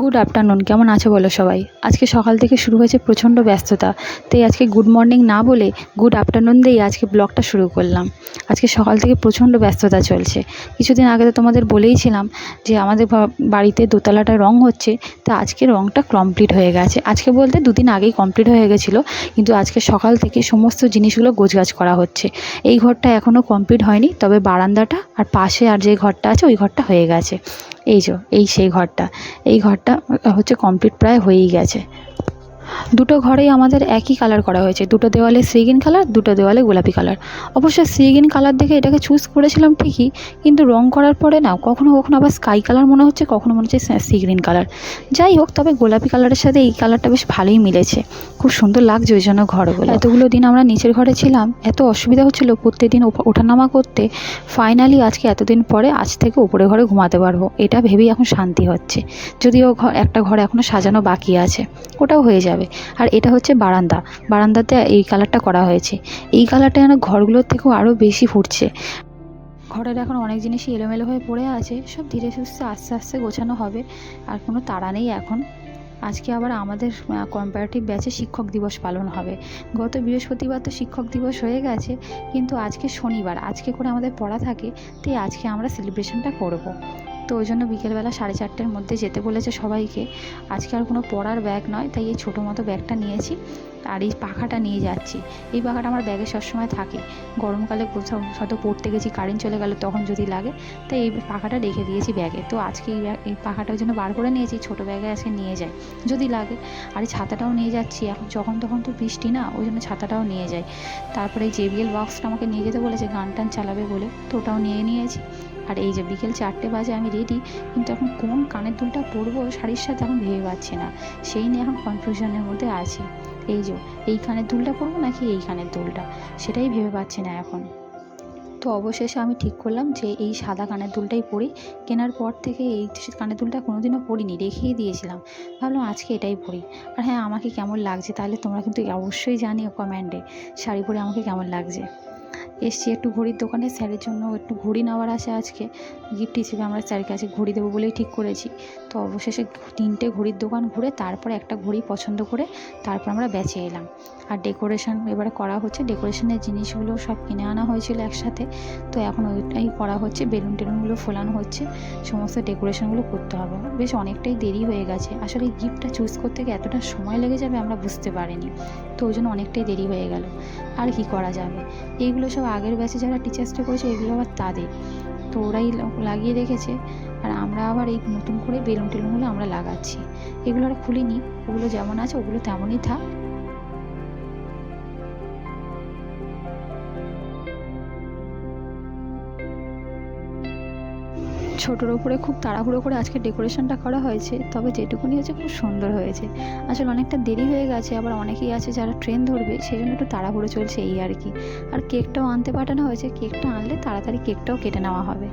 Good afternoon, কেমন আছো বলো সবাই। আজকে সকাল থেকে শুরু হয়েছে প্রচণ্ড ব্যস্ততা, তাই আজকে গুড মর্নিং না বলে গুড আফটারনুন দিয়েই আজকে ব্লগটা শুরু করলাম। আজকে সকাল থেকে প্রচণ্ড ব্যস্ততা চলছে। কিছুদিন আগে তো তোমাদের বলেইছিলাম যে আমাদের বাড়িতে দোতলাটা রং হচ্ছে, তা আজকে রংটা কমপ্লিট হয়ে গেছে। আজকে বলতে দুদিন আগেই কমপ্লিট হয়ে গেছিলো, কিন্তু আজকে সকাল থেকে সমস্ত জিনিসগুলো গোছগাছ করা হচ্ছে। এই ঘরটা এখনও কমপ্লিট হয়নি, তবে বারান্দাটা আর পাশে আর যে ঘরটা আছে ওই ঘরটা হয়ে গেছে। এই সেই ঘরটা, এই ঘরটা হচ্ছে কমপ্লিট প্রায় হয়েই গেছে। দুটো ঘরেই আমাদের একই কালার করা হয়েছে, দুটো দেওয়ালে সি গ্রিন কালার, দুটো দেওয়ালে গোলাপি কালার। অবশ্য সি গ্রিন কালার দেখে এটাকে চুজ করেছিলাম ঠিকই, কিন্তু রং করার পরে না কখনো কখনো আবার স্কাই কালার মনে হচ্ছে, কখনো মনে হচ্ছে সি গ্রিন কালার। যাই হোক, তবে গোলাপি কালারের সাথে এই কালারটা বেশ ভালোই মিলেছে, খুব সুন্দর লাগছে ওই জন্য ঘরগুলো। এতগুলো দিন আমরা নিচের ঘরে ছিলাম, এত অসুবিধা হচ্ছিলো প্রত্যেকদিন ওঠানামা করতে। ফাইনালি আজকে এতদিন পরে আজ থেকে উপরে ঘরে ঘুমাতে পারবো, এটা ভেবেই এখন শান্তি হচ্ছে। যদিও একটা ঘর এখনও সাজানো বাকি আছে, ওটাও হয়ে যাবে। আর এটা হচ্ছে বারান্দাতে এই কালারটা করা হয়েছে। এই কালারটা যেন ঘরগুলোর থেকেও আরও বেশি ফুটছে। ঘরের এখন অনেক জিনিসই এলোমেলো হয়ে পড়ে আছে, সব ধীরে সুস্থে আস্তে আস্তে গোছানো হবে, আর কোনো তাড়া নেই এখন। আজকে আবার আমাদের কম্পারেটিভ ব্যাচে শিক্ষক দিবস পালন হবে। গত বৃহস্পতিবার তো শিক্ষক দিবস হয়ে গেছে, কিন্তু আজকে শনিবার, আজকে করে আমাদের পড়া থাকে, তাই আজকে আমরা সেলিব্রেশনটা করব। তো ওই জন্য বিকেলবেলা 4:30টার মধ্যে যেতে বলেছে সবাইকে। আজকে আর কোনো পড়ার ব্যাগ নয়, তাই এই ছোটো মতো ব্যাগটা নিয়েছি, আর এই পাখাটা নিয়ে যাচ্ছি। এই পাখাটা আমার ব্যাগে সবসময় থাকে, গরমকালে কোথাও হয়তো পড়তে গেছি, কারেন্ট চলে গেল তখন যদি লাগে, তাই এই পাখাটা রেখে দিয়েছি ব্যাগে। তো আজকে এই পাখাটা ওই জন্য বার করে নিয়েছি, ছোটো ব্যাগে আজকে নিয়ে যাই যদি লাগে। আর এই ছাতাটাও নিয়ে যাচ্ছি, এখন যখন তখন তো বৃষ্টি না, ওই জন্য ছাতাটাও নিয়ে যাই। তারপরে এই JBL বক্সটা আমাকে নিয়ে যেতে বলেছে গান টান চালাবে বলে, তো ওটাও নিয়ে নিয়েছি। আর এই যে বিকেল 4টে বাজে আমি রেডি, কিন্তু এখন কোন কানের দুলটা পরবো শাড়ির সাথে এখন ভেবে পাচ্ছি না, সেই নিয়ে এখন কনফিউশনের মধ্যে আছি। এই কানের দুলটা পরবো নাকি এই কানের দুলটা, সেটাই ভেবে পাচ্ছি না এখন। তো অবশেষে আমি ঠিক করলাম যে এই সাদা কানের দুলটাই পরি। কেনার পর থেকে এই কানের দুলটা কোনোদিনও পরিনি, রেখেই দিয়েছিলাম। ভাবলাম আজকে এটাই পরি। আর হ্যাঁ, আমাকে কেমন লাগছে তাহলে তোমরা কিন্তু অবশ্যই জানিও কমেন্টে, শাড়ি পরে আমাকে কেমন লাগছে। এসছি একটু ঘড়ির দোকানে, স্যারের জন্য একটু ঘড়ি নেওয়ার আছে আজকে, গিফট হিসেবে আমরা স্যারের কাছে ঘড়ি দেবো বলেই ঠিক করেছি। তো অবশেষে 3টে ঘড়ির দোকান ঘুরে তারপরে একটা ঘড়ি পছন্দ করে তারপর আমরা বেঁচে এলাম। আর ডেকোরেশন এবারে করা হচ্ছে, ডেকোরেশনের জিনিসগুলো সব কিনে আনা হয়েছিল একসাথে, তো এখন ওইটাই করা হচ্ছে, বেলুন টেলুনগুলো ফোলানো হচ্ছে, সমস্ত ডেকোরেশনগুলো করতে হবে। বেশ অনেকটাই দেরি হয়ে গেছে, আসলে এই গিফটটা চুজ করতে গিয়ে এতটা সময় লেগে যাবে আমরা বুঝতে পারিনি, তো ওই জন্য অনেকটাই দেরি হয়ে গেল। আর কি করা যাবে, এইগুলো সব আগের ব্যাচে যারা টিচার্স ডে করেছে এগুলো আবার তাদের, তো ওরাই লাগিয়ে রেখেছে, আর আমরা আবার এই নতুন করে বেলুন টেলুনগুলো আমরা লাগাচ্ছি। এগুলো আর খুলিনি, ওগুলো যেমন আছে ওগুলো তেমনই থাক। ছোটোর ওপরে খুব তাড়াহুড়ো করে আজকে ডেকোরেশনটা করা হয়েছে, তবে যেটুকুনি হয়েছে খুব সুন্দর হয়েছে। আসলে অনেকটা দেরি হয়ে গেছে, আবার অনেকেই আছে যারা ট্রেন ধরবে, সেই জন্য একটু তাড়াহুড়ো চলছে এই আর কি। আর কেকটাও আনতে পাঠানো হয়েছে, কেকটা আনলে তাড়াতাড়ি কেকটাও কেটে নেওয়া হবে।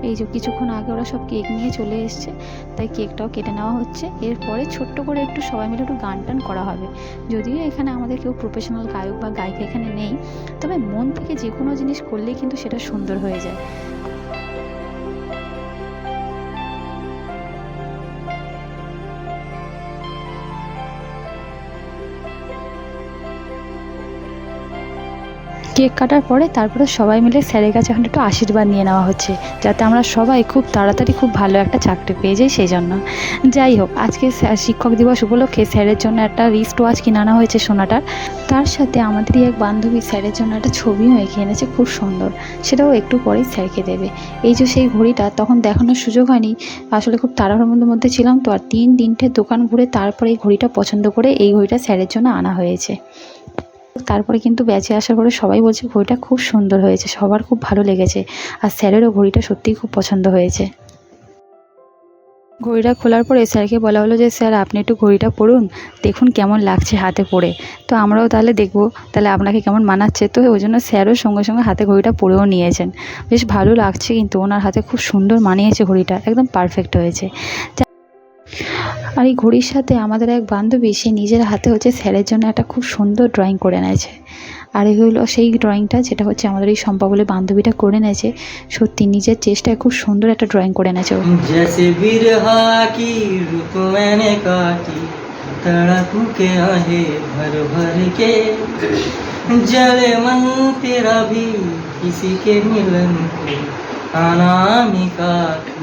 এই যে কিছুক্ষণ আগে ওরা সব কেক নিয়ে চলে এসছে, তাই কেকটাও কেটে নেওয়া হচ্ছে। এরপরে ছোট্ট করে একটু সবাই মিলে একটু গান টান করা হবে। যদিও এখানে আমাদের কেউ প্রফেশনাল গায়ক বা গায়িকা এখানে নেই, তবে মন থেকে যে কোনো জিনিস করলেই কিন্তু সেটা সুন্দর হয়ে যায়। কেক কাটার পরে তারপরে সবাই মিলে স্যারের কাছে এখন একটু আশীর্বাদ নিয়ে নেওয়া হচ্ছে, যাতে আমরা সবাই খুব তাড়াতাড়ি খুব ভালো একটা চাকরি পেয়ে যাই সেই জন্য। যাই হোক, আজকে শিক্ষক দিবস উপলক্ষে স্যারের জন্য একটা রিস্ট ওয়াচ কিনে আনা হয়েছে সোনাটার। তার সাথে আমাদেরই এক বান্ধবী স্যারের জন্য একটা ছবিও এঁকে এনেছে, খুব সুন্দর, সেটাও একটু পরেই স্যারকে দেবে। এই যে সেই ঘড়িটা তখন দেখানোর সুযোগ হয়নি, আসলে খুব তাড়াহুড়োর মধ্যে ছিলাম তো, আর 3 দোকান ঘুরে তারপরে এই ঘড়িটা পছন্দ করে এই ঘড়িটা স্যারের জন্য আনা হয়েছে। তারপরে কিন্তু ব্যাচে আসার পরে সবাই বলছে ঘড়িটা খুব সুন্দর হয়েছে, সবার খুব ভালো লেগেছে, আর স্যারেরও ঘড়িটা সত্যিই খুব পছন্দ হয়েছে। ঘড়িটা খোলার পরে স্যারকে বলা হলো যে স্যার আপনি একটু ঘড়িটা পরুন, দেখুন কেমন লাগছে হাতে পরে। তো আমরাও তাহলে দেখবো তাহলে আপনাকে কেমন মানাচ্ছে। তো ওই জন্য স্যারও সঙ্গে সঙ্গে হাতে ঘড়িটা পরেও নিয়েছেন, বেশ ভালো লাগছে, কিন্তু ওনার হাতে খুব সুন্দর মানিয়েছে ঘড়িটা, একদম পারফেক্ট হয়েছে। আর এই ঘড়ির সাথে আমাদের এক বান্ধবী, সে নিজের হাতে হচ্ছে স্যারের জন্য একটা খুব সুন্দর ড্রয়িং করে এনেছে। আর এই হলো সেই ড্রয়িংটা যেটা হচ্ছে আমাদের এই শম্পা বলে বান্ধবীটা করে নেছে। সত্যি নিজের চেষ্টায় খুব সুন্দর একটা ড্রয়িং করে নেছে ও। जैसे बिरहा की रुत मैंने काटी तड़प के आहे भर भर के जले मन तेरा भी किसी के मिलन को अनामिका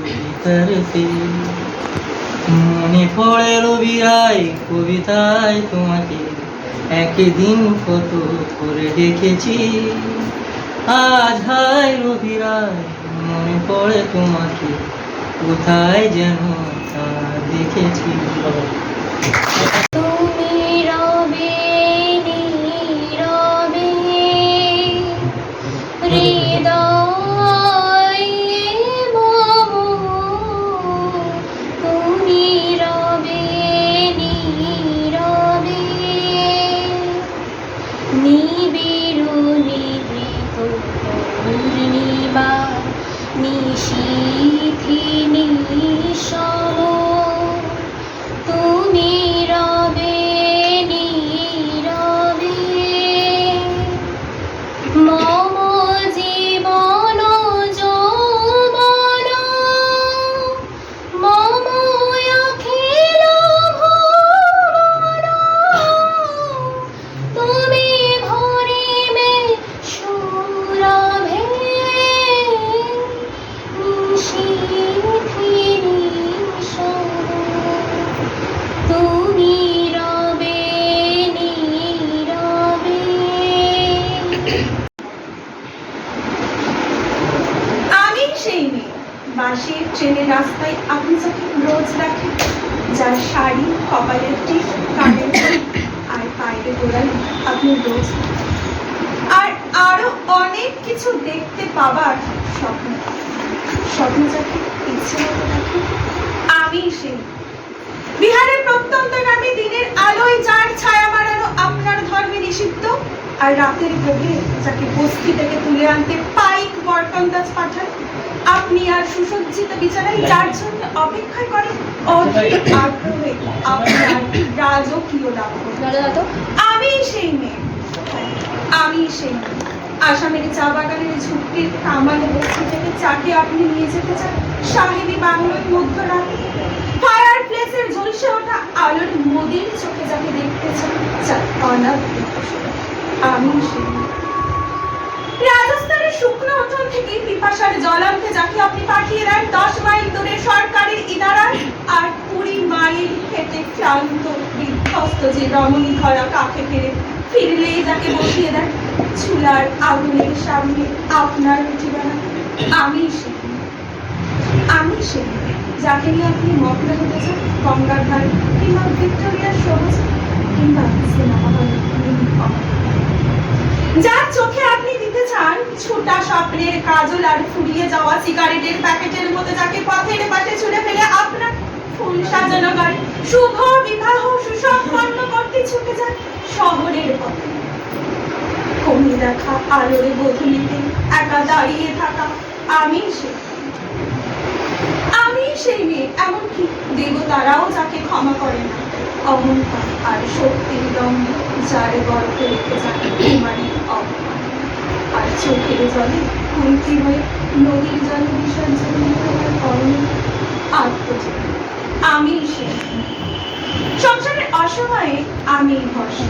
भीतर से মনে পড়ে রবিরায় কবিতায় তোমাকে একদিন কত করে দেখেছি আজ হায় রবিরায় মনে পড়ে তোমাকে কোথায় যেন তা দেখেছি। তুমি রবে নীরবে হৃদয়ে মম, তুমি রবে নীরবে নিবিড় নিভৃত পূর্ণিমা নিশীথি নিঃসম, তুমি রবে নীরবে মম জীবন যৌবন মম অখিল ভুবন, তুমি ভরিবে সুরভে নিশীথি নিঃসম, তুমি রবে নীরবে। আমি সেই মেয়ে বাসের ট্রেনের রাস্তায় আপনি যাকে রোজ দেখেন, যার শাড়ি কপালের টিপ কানের টিপ আর পায়ের গোড়ালি আপনি রোজ দেখেন। আর আরো অনেক কিছু দেখতে পাবার স্বপ্ন, স্বপ্ন যাকে ইচ্ছে মতো দেখেন, আমি সেই বিহারের প্রত্যন্ত গ্রামে দিনের আলোয় যার ছায়া মারানো আপনার ধর্মে নিষিদ্ধ, আর রাতের গভীরে যাকে বস্তি থেকে তুলে আনতে পাইক বরকন্দাজ পাঠায়, আপনি আর সুসজ্জিত বিছানায় যার জন্য অপেক্ষা করেন অধীর আগ্রহে আপনার রাজকীয় লাভ করতে। আমি সেই মেয়ে, আমি সেই মেয়ে আসামের চা বাগানের ঝুপড়ির কামালে বস্তি থেকে যাকে আপনি নিয়ে যেতে চান সাহেবী বাংলোর মধ্যরাতে, ফায়ার প্লেসের ঝলসে ওঠা আলোর মোদির চোখে যাকে দেখতে চান, যার অনাথ আমি সেই মেয়ে। রাজস্থানের শুকনো উঠোন থেকে পিপাসার জল আনতে যাকে আপনি পাঠিয়ে দেন 10 মাইল দূরে সরকারের ইদারায়, আর 20 মাইল হেঁটে ক্লান্ত বিধ্বস্ত যে রমণী ধরা কাকে ফিরলে যাকে বসিয়ে দেন চুলার আগুনের সামনে আপনার রুটি বানাতে, আমি সেই মেয়ে। আমি সেই মেয়ে যাকে নিয়ে আপনি মগ্ন হতে চান গঙ্গার ধারে কিংবা ভিক্টোরিয়ার সবুজ কিংবা সিনেমা হলে, যার চোখে আপনি দিতে চান ছোটা স্বপ্নের কাজল আর ফুরিয়ে যাওয়া সিগারেটের প্যাকেটের মতো, যাকে পথের পাশে ছুঁড়ে ফেলে আপনার ফুল সাজানো গাড়ি শুভ বিবাহ সুসম্পন্ন করতে ছুটে যান শহরের পথে। কমে দেখা আলোয় গধূলিতে একা দাঁড়িয়ে থাকা আমি সেই মেয়ে। এমনকি দেবতারাও যাকে ক্ষমা করে না, অহংকার আর শক্তির দ্বন্দ্ব যার গর্ভে রেখে যান কুমারীর অপমান, আর চোখের জলে কুন্তি হয়ে নদীর জলে বিসর্জন দিতে হয় করণে আত্মজীবন। আমি সেই মেয়ে। সংসারের অসময়ে আমি ভরসা,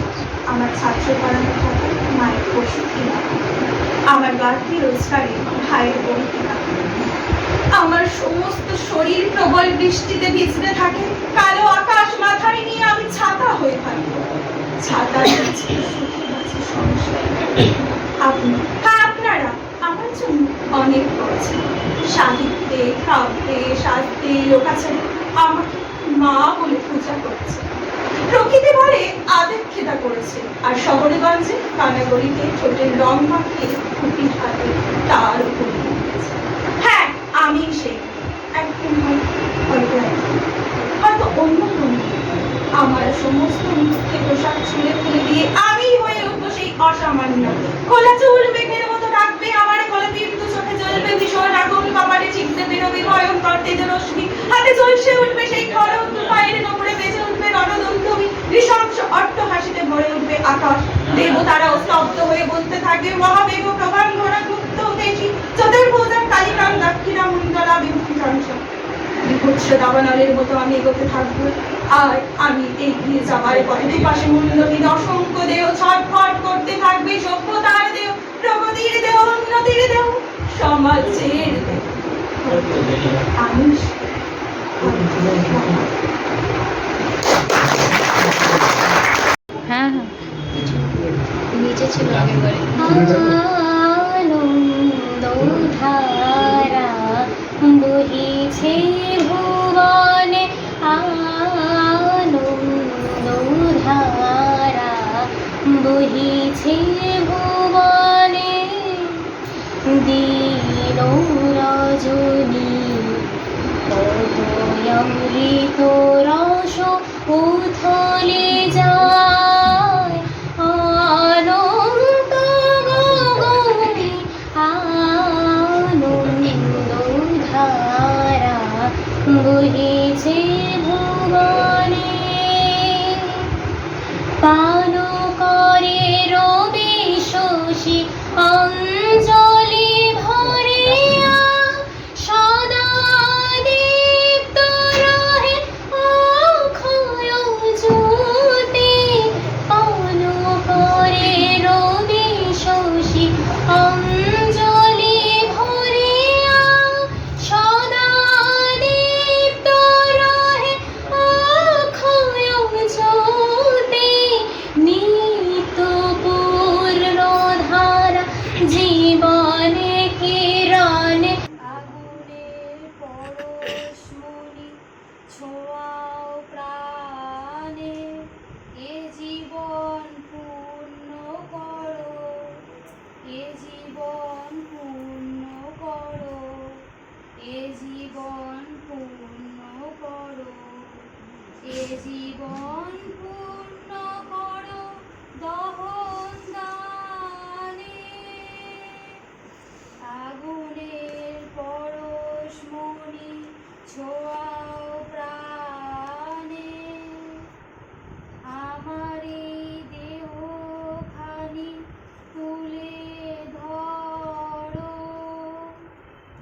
আমার ছাত্র পড়ানো থাকে মায়ের পশু কিনা, আমার বাড়তি রোজগারে ভাইয়ের বই কিনা, আমার সমস্ত শরীর প্রবল বৃষ্টিতে ভিজতে থাকে, কালো আকাশ মাথায় নিয়ে আমি ছাতা হয়ে থাকি, ছাতা নিচে সুখী আছে সংসার। আপনি, হ্যাঁ আপনারা আমার জন্য অনেক করেছেন, সাহিত্যে কাব্যে সাহিত্যে লোকাচারে আমাকে মা বলে পূজা করেছে, প্রকৃতি বলে আদেক্ষেতা করেছে, আর শহরে গঞ্জে কানাগড়িতে ছোটের রং মাখিয়ে খুঁটির হাতে তার উপর দিয়েছে। হ্যাঁ আমি সেই একদিন হয়তো অন্য কোনো আমার সমস্ত মিথ্যে পোশাক ছুঁড়ে ফেলে দিয়ে আমি হয়ে উঠবো সেই অসামান্য, খোলা চুল মেঘের মতো ডাকবে আমার গলা, কিন্তু চোখে জ্বলবে ভীষণ আগুন, কপালে চিকতে বেরোবে ভয়ঙ্কর তেজ রশ্মি, হাতে ঝলসে উঠবে সেই খড়গ, পায়ের নোপড়ে বেজে উঠবে রণদন্তমী, নৃশংস অট্ট হাসিতে ভরে উঠবে আকাশ, দেবতারাও স্তব্ধ হয়ে হয়ে বলতে থাকবে মহাবেগ প্রবান ঘোড়া গুপ্ত দেখি চতুর্ভুজার কালিকাম দক্ষিণা মণ্ডলা বিমুখী জনসন বিভৎস দাবানলের মতো আমি এগোতে থাকবো। আর আমি এগিয়ে যাবার পরে দুপাশে মূল্যহীন অসংখ্য দেহ ছটফট করতে থাকবে, সভ্যতার দেহ, প্রগতির দেহ, উন্নতির দেহ, সমাজের দেহ। আমি হ্যাঁ হ্যাঁ নিচে ছিল আগের বারে। আনন্দধারা বহিছে ভুবনে, আনন্দধারা বহিছে ভুবনে, দিন রজনী অমৃত রস উথলে যায়, আনন্দ গগনে আনন্দধারা বহিছে ভুবনে। পান করে রবি শশী অঞ্জলি ভরিয়া, সদা দীপ্ত রহে অক্ষয় জ্যোতি। পান করে রবি শশী অঞ্জলি ভরিয়া, সদা দীপ্ত রহে অক্ষয় জ্যোতি। নিত্য পূর্ণ ধারা জীবনে কিরণে, আগুনের পরশমণি ছোঁয়াও প্রাণে। এ জীবন পূর্ণ করো, এ জীবন পূর্ণ করো, এ জীবন পূর্ণ করো, এ জীবন পূর্ণ করো দহন দানে। আগুনের পরশমণি ছোঁয়াও প্রাণে, আমার এই দেহখানি তুলে ধরো,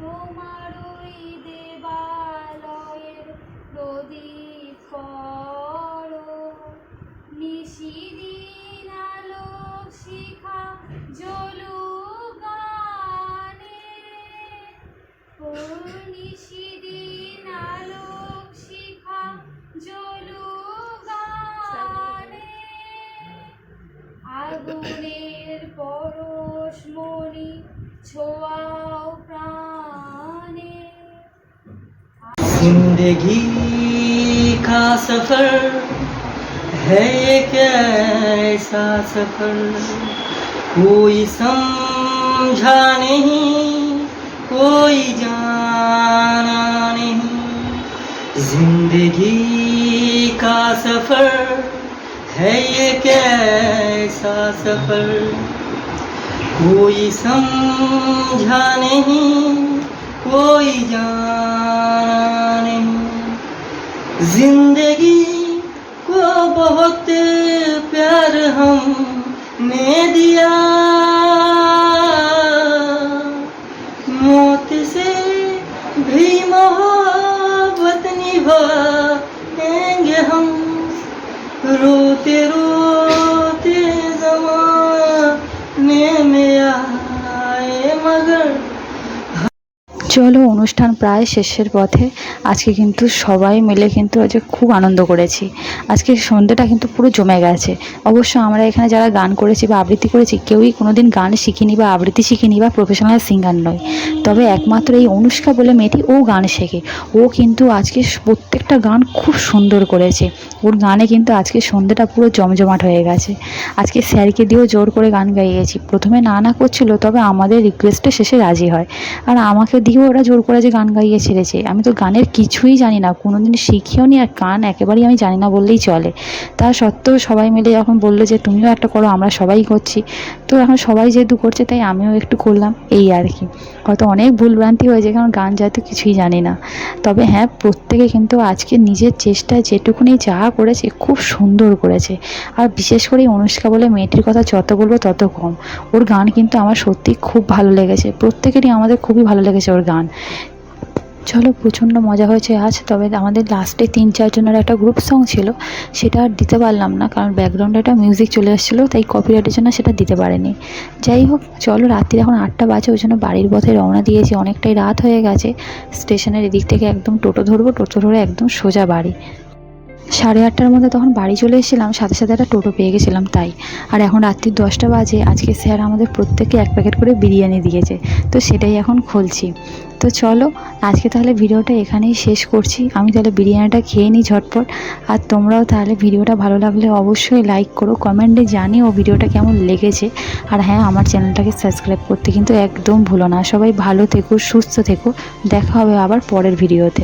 তোমার ওই দেবালয়ের প্রদীপ করো। নিশিদিন আলোক শিখা জ্বলুক গানে, ও নিশিদিন আলোক শিখা জ্বলুক গানে। আগুনের পরশমণি ছোঁয়াও প্রাণে। जिंदगी का सफर है एक ऐसा सफर, कोई समझा नहीं, कोई जाना नहीं। जिंदगी का सफर है एक ऐसा सफर, कोई समझा नहीं, कोई जाना नहीं। जिंदगी को बहुत प्यार हमने दिया, मौत से भी मोहब्बत निभाएंगे हम, रोते रोते ज़माने में आए मगर। চলো, অনুষ্ঠান প্রায় শেষের পথে। আজকে কিন্তু সবাই মিলে কিন্তু আজকে খুব আনন্দ করেছি। আজকে সন্ধ্যাটা কিন্তু পুরো জমে গেছে। অবশ্য আমরা এখানে যারা গান করেছি বা আবৃত্তি করেছি কেউই কোনোদিন গান শিখিনি বা আবৃত্তি শিখিনি বা প্রফেশনাল সিঙ্গার নয়। তবে একমাত্র এই অনুষ্কা বলে মেয়েটি ও গান শেখে। ও কিন্তু আজকে প্রত্যেকটা গান খুব সুন্দর করেছে। ওর গানে কিন্তু আজকে সন্ধ্যাটা পুরো জমজমাট হয়ে গেছে। আজকে স্যারকে দিয়েও জোর করে গান গাইয়েছি। প্রথমে না করছিল, তবে আমাদের রিকোয়েস্টে শেষে রাজি হয়। আর আমাকে দিয়েও ওরা জোর করে যে গান গাইয়ে ছেড়েছে। আমি তো গানের কিছুই জানি না, কোনোদিন শিখিও নি, আর গান একেবারেই আমি জানি না বললেই চলে। তা সত্ত্বেও সবাই মিলে যখন বললো যে তুমিও একটা করো, আমরা সবাই করছি, তো এখন সবাই যেহেতু করছে তাই আমিও একটু করলাম, এই আর কি। হয়তো অনেক ভুলভ্রান্তি হয়েছে কারণ গান যেহেতু কিছুই জানি না। তবে হ্যাঁ, প্রত্যেকে কিন্তু আজকে নিজের চেষ্টায় যেটুকুনি যা করেছে খুব সুন্দর করেছে। আর বিশেষ করে এই অনুষ্কা বলে মেয়েটির কথা যত বলবো তত কম। ওর গান কিন্তু আমার সত্যিই খুব ভালো লেগেছে, প্রত্যেকেরই আমাদের খুবই ভালো লেগেছে ওর গান। চলো, প্রচণ্ড মজা হয়েছে আজ। তবে আমাদের লাস্টে 3-4 জনের একটা গ্রুপ সং ছিল, সেটা আর দিতে পারলাম না কারণ ব্যাকগ্রাউন্ডে একটা মিউজিক চলে এসেছিলো, তাই কপিরাইটের জন্য সেটা দিতে পারিনি। যাই হোক, চলো, রাত্রি এখন 8টা বাজে, ওই জন্য বাড়ির পথে রওনা দিয়েছি। অনেকটাই রাত হয়ে গেছে। স্টেশনের এদিক থেকে একদম টোটো ধরবো, টোটো ধরে একদম সোজা বাড়ি। 8:30টার মধ্যে তখন বাড়ি চলে এসেছিলাম, সাথে সাথে একটা টোটো পেয়ে গেছিলাম তাই। আর এখন রাত্রি 10টা বাজে। আজকে স্যার আমাদের প্রত্যেককে 1 প্যাকেট করে বিরিয়ানি দিয়েছে, তো সেটাই এখন খুলছি। তো চলো, আজকে তাহলে ভিডিওটা এখানেই শেষ করছি। আমি তাহলে বিরিয়ানিটা খেয়ে নিই ঝটপট। আর তোমরাও তাহলে ভিডিওটা ভালো লাগলে অবশ্যই লাইক করো, কমেন্টে জানিও ভিডিওটা কেমন লেগেছে। আর হ্যাঁ, আমার চ্যানেলটাকে সাবস্ক্রাইব করতে কিন্তু একদম ভুলো না। সবাই ভালো থেকো, সুস্থ থেকো। দেখা হবে আবার পরের ভিডিওতে।